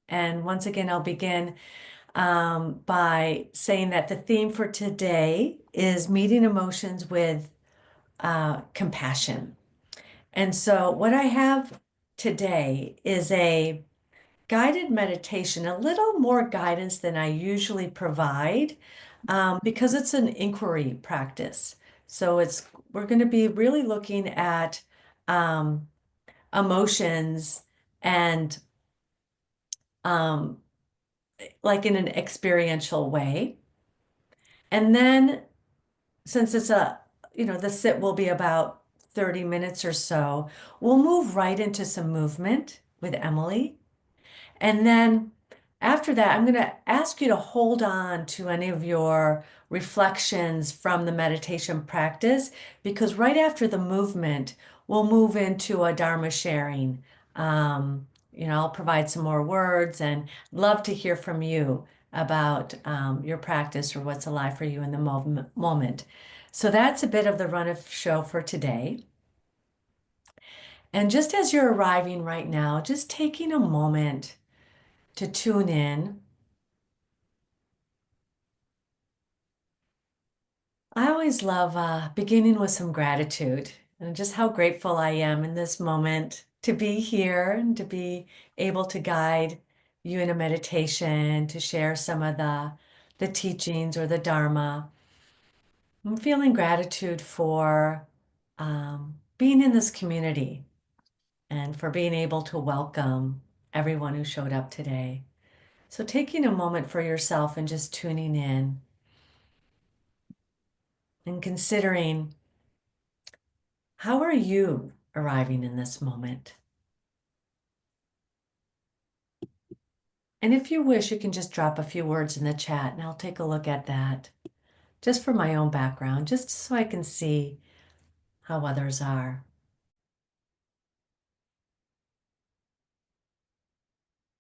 And once again, I'll begin by saying that the theme for today is meeting emotions with compassion. And so, what I have today is a guided meditation, a little more guidance than I usually provide because it's an inquiry practice. So, we're going to be really looking at um, emotions and um, like in an experiential way. And then since the sit will be about 30 minutes or so, we'll move right into some movement with Emily. And then after that, I'm going to ask you to hold on to any of your reflections from the meditation practice, because right after the movement, we'll move into a Dharma sharing. I'll provide some more words and love to hear from you about your practice or what's alive for you in the moment. So that's a bit of the run of show for today. And just as you're arriving right now, just taking a moment to tune in. I always love beginning with some gratitude and just how grateful I am in this moment to be here and to be able to guide you in a meditation, to share some of the teachings or the Dharma. I'm feeling gratitude for being in this community and for being able to welcome everyone who showed up today. So taking a moment for yourself and just tuning in and considering, how are you arriving in this moment? And if you wish, you can just drop a few words in the chat and I'll take a look at that just for my own background, just so I can see how others are.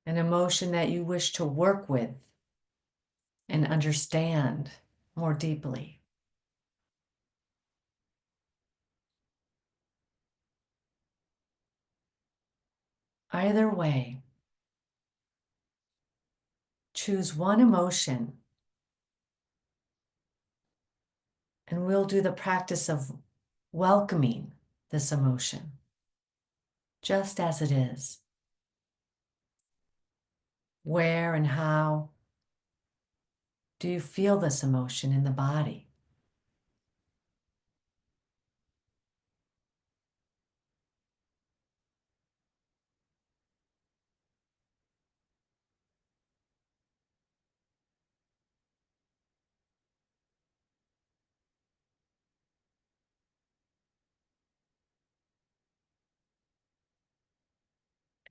An emotion that you wish to work with and understand more deeply. Either way, choose one emotion and we'll do the practice of welcoming this emotion just as it is. Where and how do you feel this emotion in the body?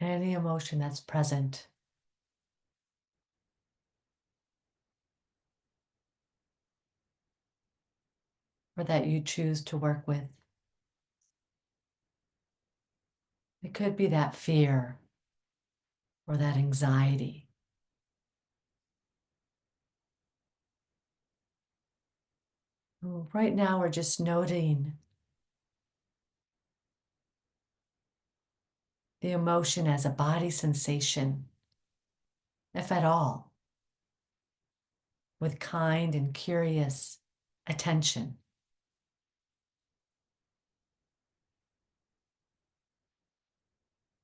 Any emotion that's present or that you choose to work with. It could be that fear or that anxiety. Right now, we're just noting the emotion as a body sensation, if at all, with kind and curious attention.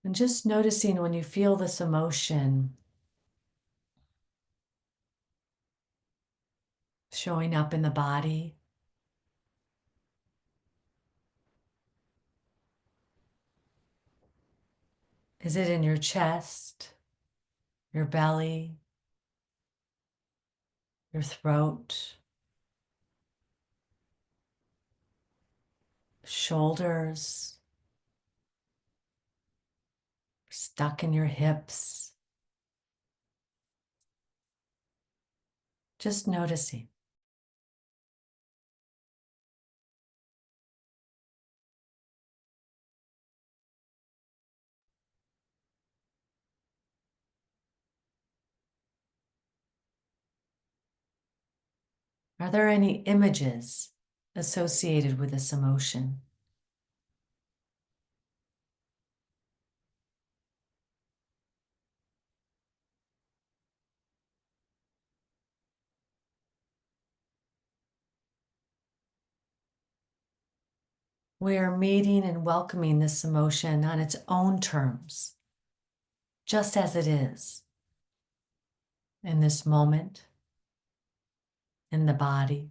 And just noticing when you feel this emotion showing up in the body. Is it in your chest, your belly, your throat, shoulders, stuck in your hips? Just noticing. Are there any images associated with this emotion? We are meeting and welcoming this emotion on its own terms, just as it is, in this moment, in the body.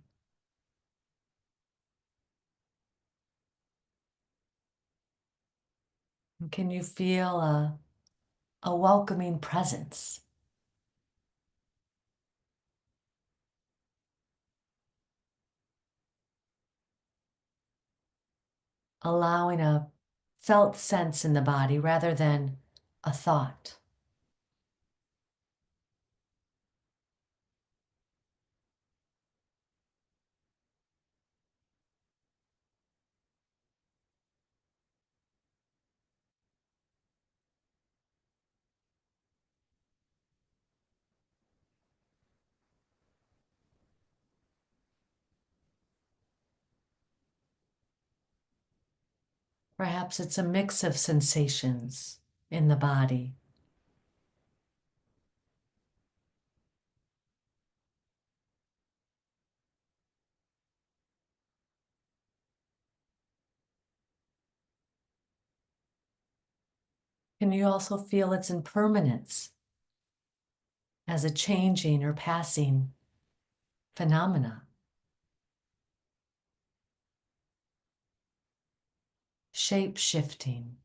And can you feel a welcoming presence? Allowing a felt sense in the body rather than a thought. Perhaps it's a mix of sensations in the body. Can you also feel its impermanence as a changing or passing phenomena? Shape shifting.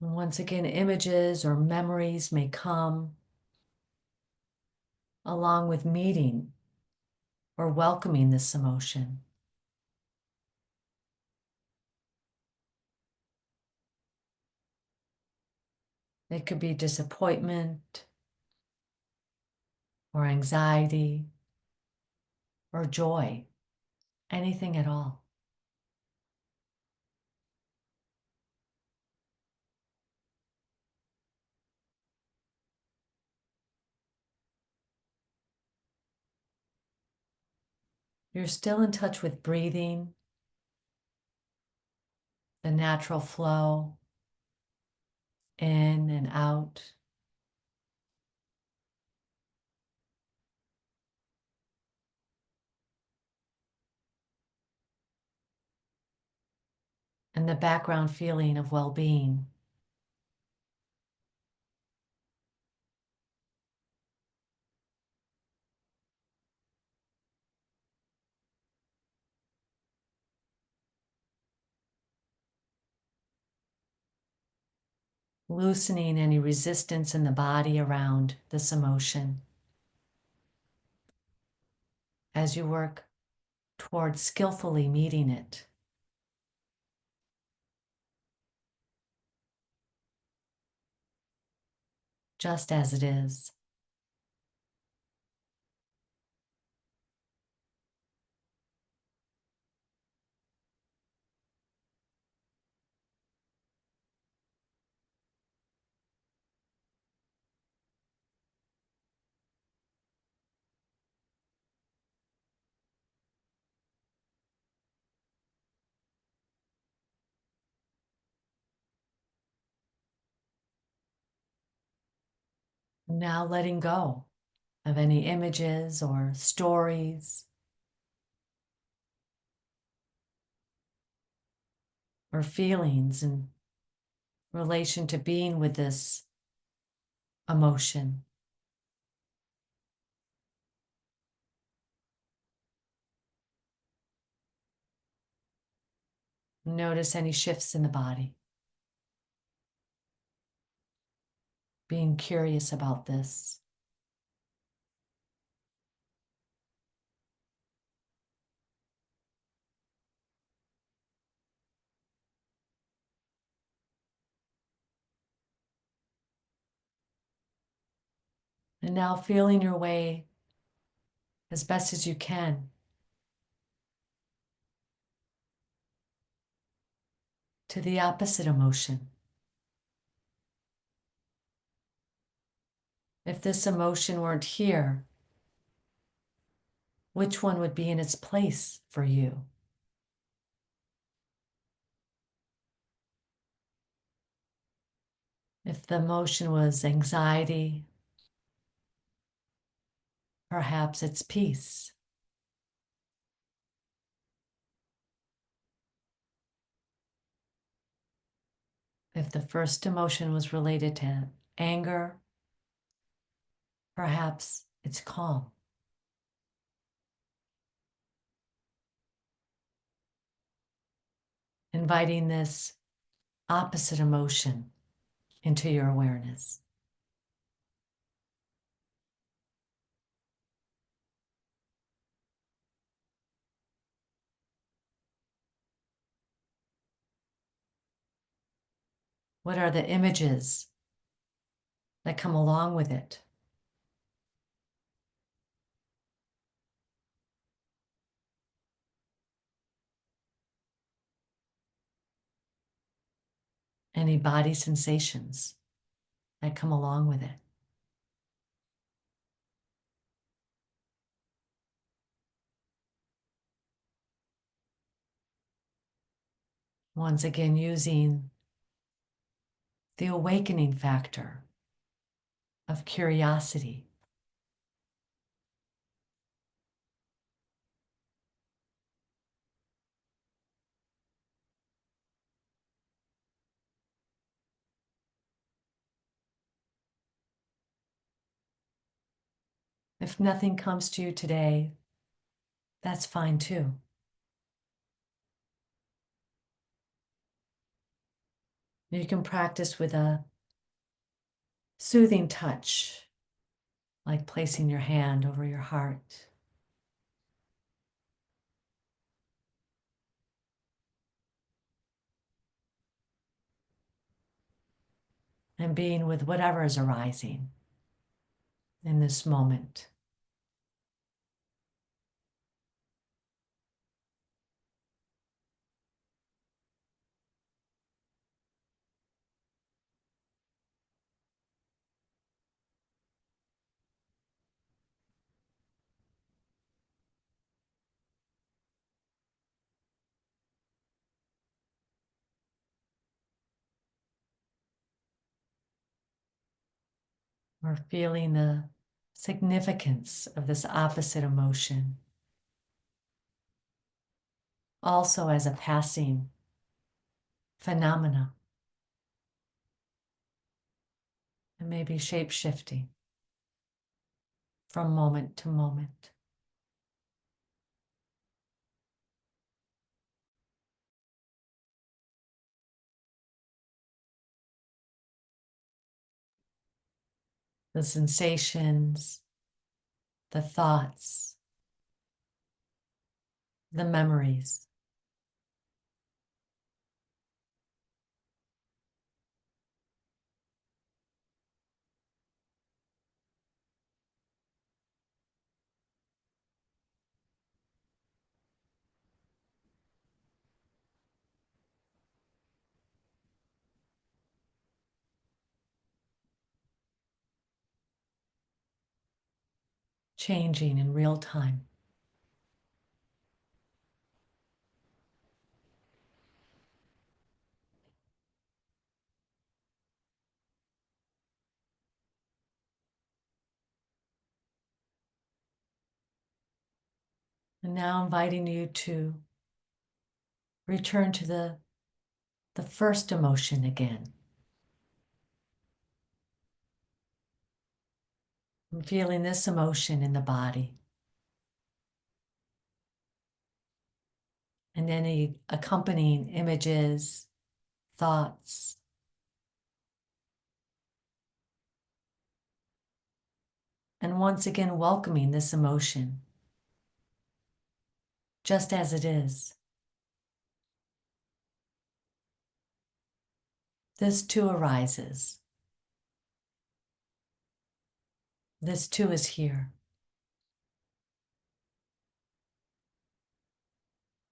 And once again, images or memories may come along with meeting or welcoming this emotion. It could be disappointment or anxiety or joy, anything at all. You're still in touch with breathing, the natural flow in and out. And the background feeling of well-being. Loosening any resistance in the body around this emotion as you work towards skillfully meeting it. Just as it is. Now letting go of any images or stories or feelings in relation to being with this emotion. Notice any shifts in the body. Being curious about this. And now feeling your way as best as you can to the opposite emotion. If this emotion weren't here, which one would be in its place for you? If the emotion was anxiety, perhaps it's peace. If the first emotion was related to anger, perhaps it's calm. Inviting this opposite emotion into your awareness. What are the images that come along with it? Any body sensations that come along with it? Once again, using the awakening factor of curiosity. If nothing comes to you today, that's fine too. You can practice with a soothing touch, like placing your hand over your heart. And being with whatever is arising in this moment. We're feeling the significance of this opposite emotion, also as a passing phenomena, and maybe shape-shifting from moment to moment. The sensations, the thoughts, the memories. Changing in real time. And now inviting you to return to the first emotion again. And feeling this emotion in the body. And any accompanying images, thoughts. And once again, welcoming this emotion just as it is. This too arises. This too is here.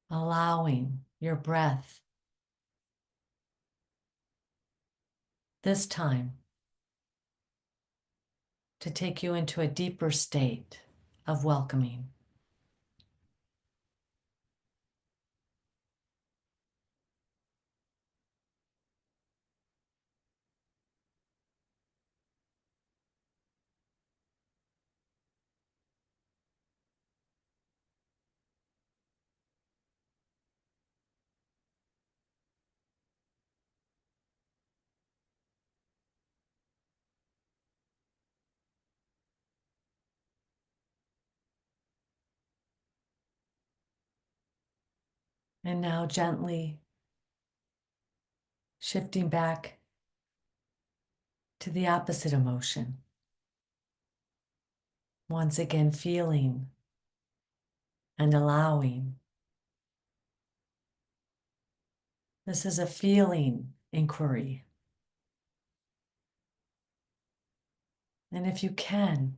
Allowing your breath this time to take you into a deeper state of welcoming. And now gently shifting back to the opposite emotion. Once again, feeling and allowing. This is a feeling inquiry. And if you can,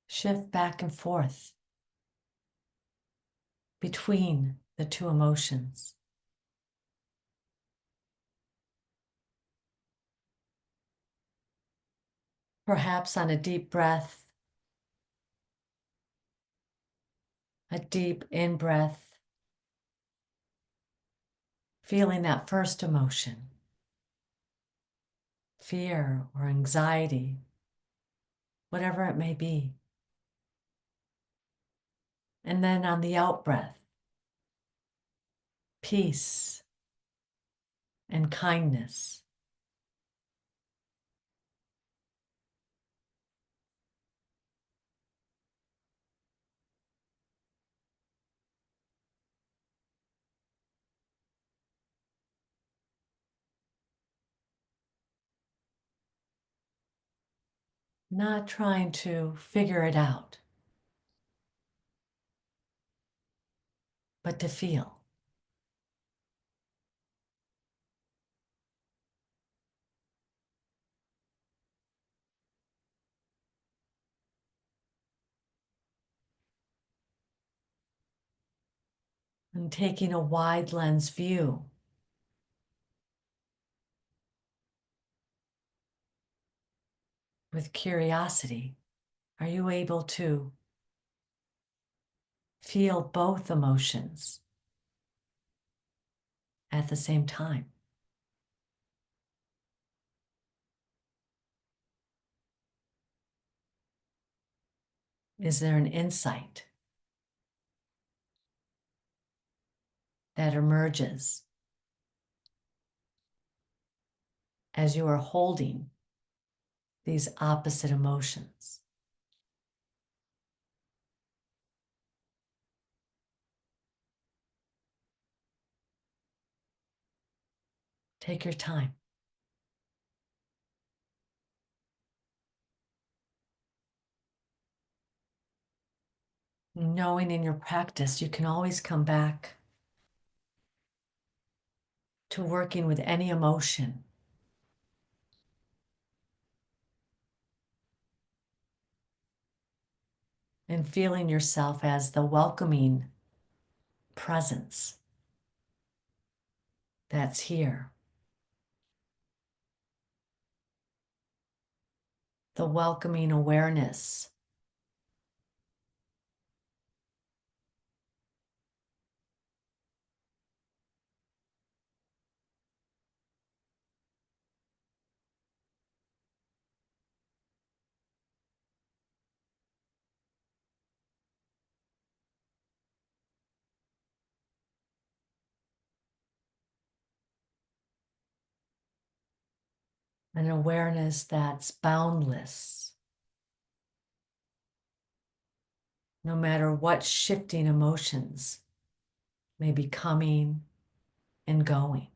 shift back and forth between the two emotions. Perhaps on a deep breath, a deep in breath, feeling that first emotion, fear or anxiety, whatever it may be. And then on the out breath, peace and kindness. Not trying to figure it out, but to feel. And taking a wide lens view with curiosity, are you able to feel both emotions at the same time? Is there an insight that emerges as you are holding these opposite emotions? Take your time. Knowing in your practice, you can always come back to working with any emotion and feeling yourself as the welcoming presence that's here, the welcoming awareness, an awareness that's boundless, no matter what shifting emotions may be coming and going.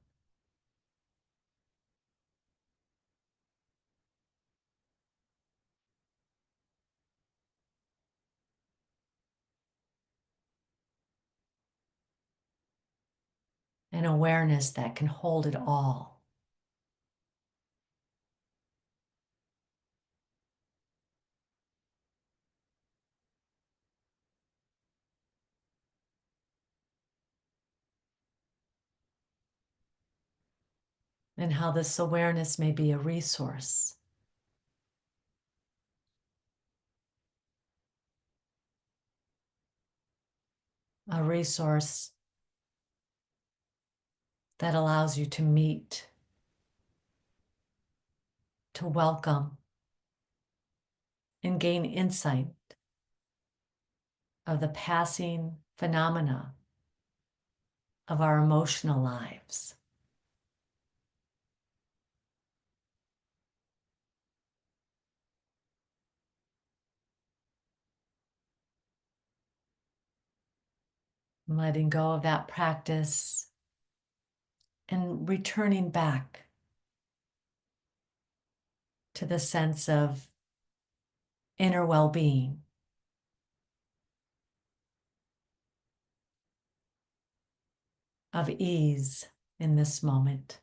An awareness that can hold it all. And how this awareness may be a resource. A resource that allows you to meet, to welcome, and gain insight of the passing phenomena of our emotional lives. letting go of that practice and returning back to the sense of inner well-being, of ease in this moment.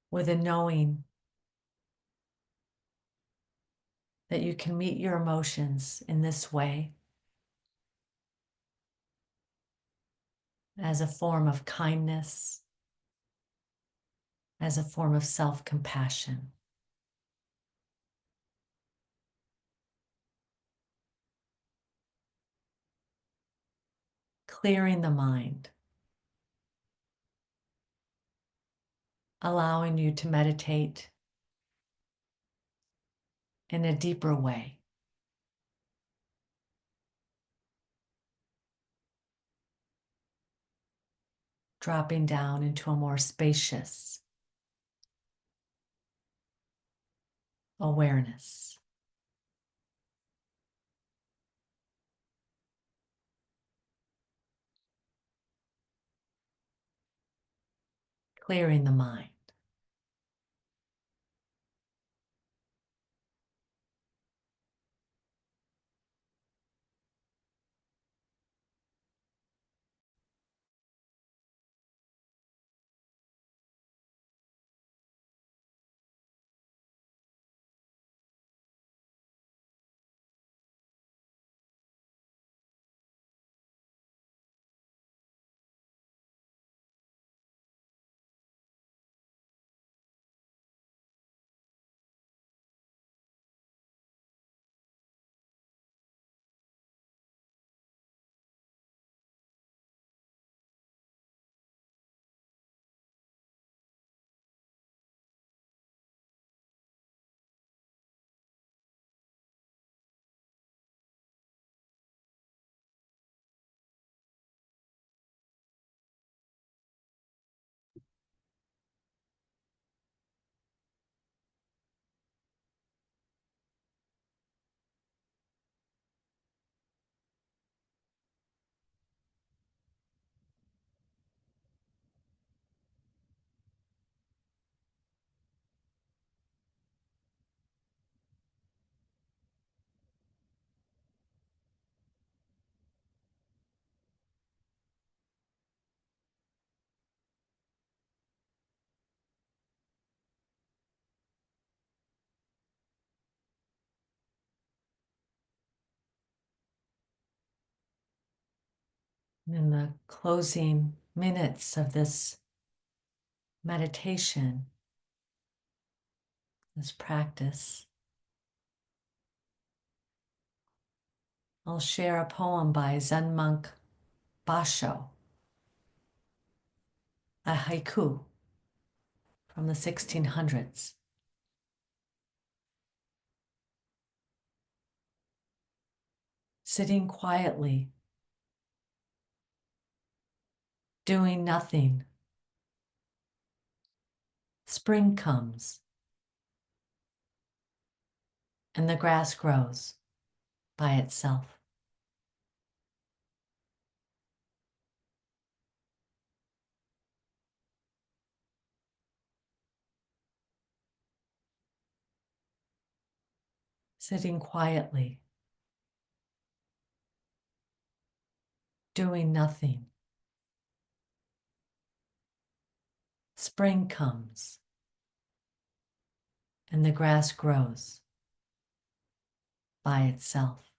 With a knowing that you can meet your emotions in this way as a form of kindness, as a form of self-compassion. Clearing the mind, allowing you to meditate in a deeper way. Dropping down into a more spacious awareness. Clearing the mind. In the closing minutes of this meditation, this practice, I'll share a poem by Zen monk Basho, a haiku from the 1600s. Sitting quietly, doing nothing, spring comes and the grass grows by itself. Sitting quietly, doing nothing, spring comes and the grass grows by itself.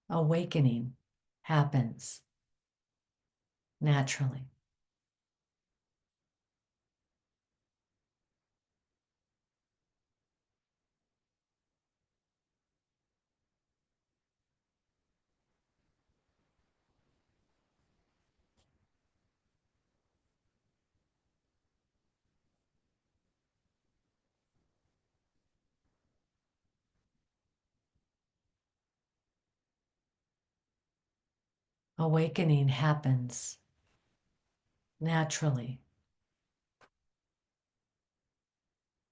Awakening happens naturally. awakening happens naturally.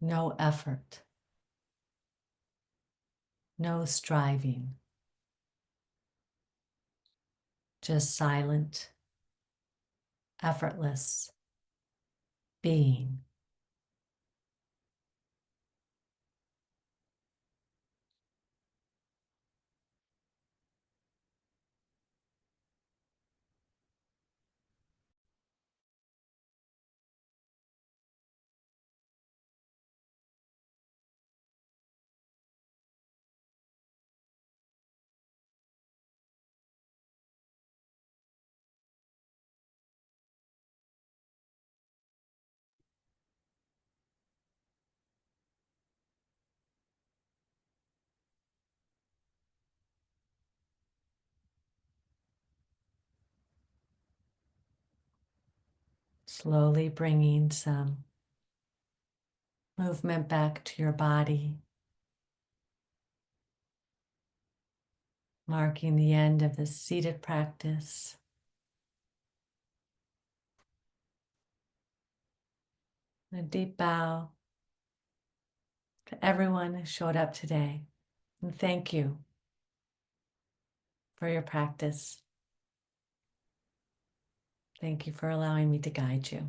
No effort, no striving, just silent, effortless being. Slowly bringing some movement back to your body, marking the end of this seated practice. A deep bow to everyone who showed up today. And thank you for your practice. Thank you for allowing me to guide you.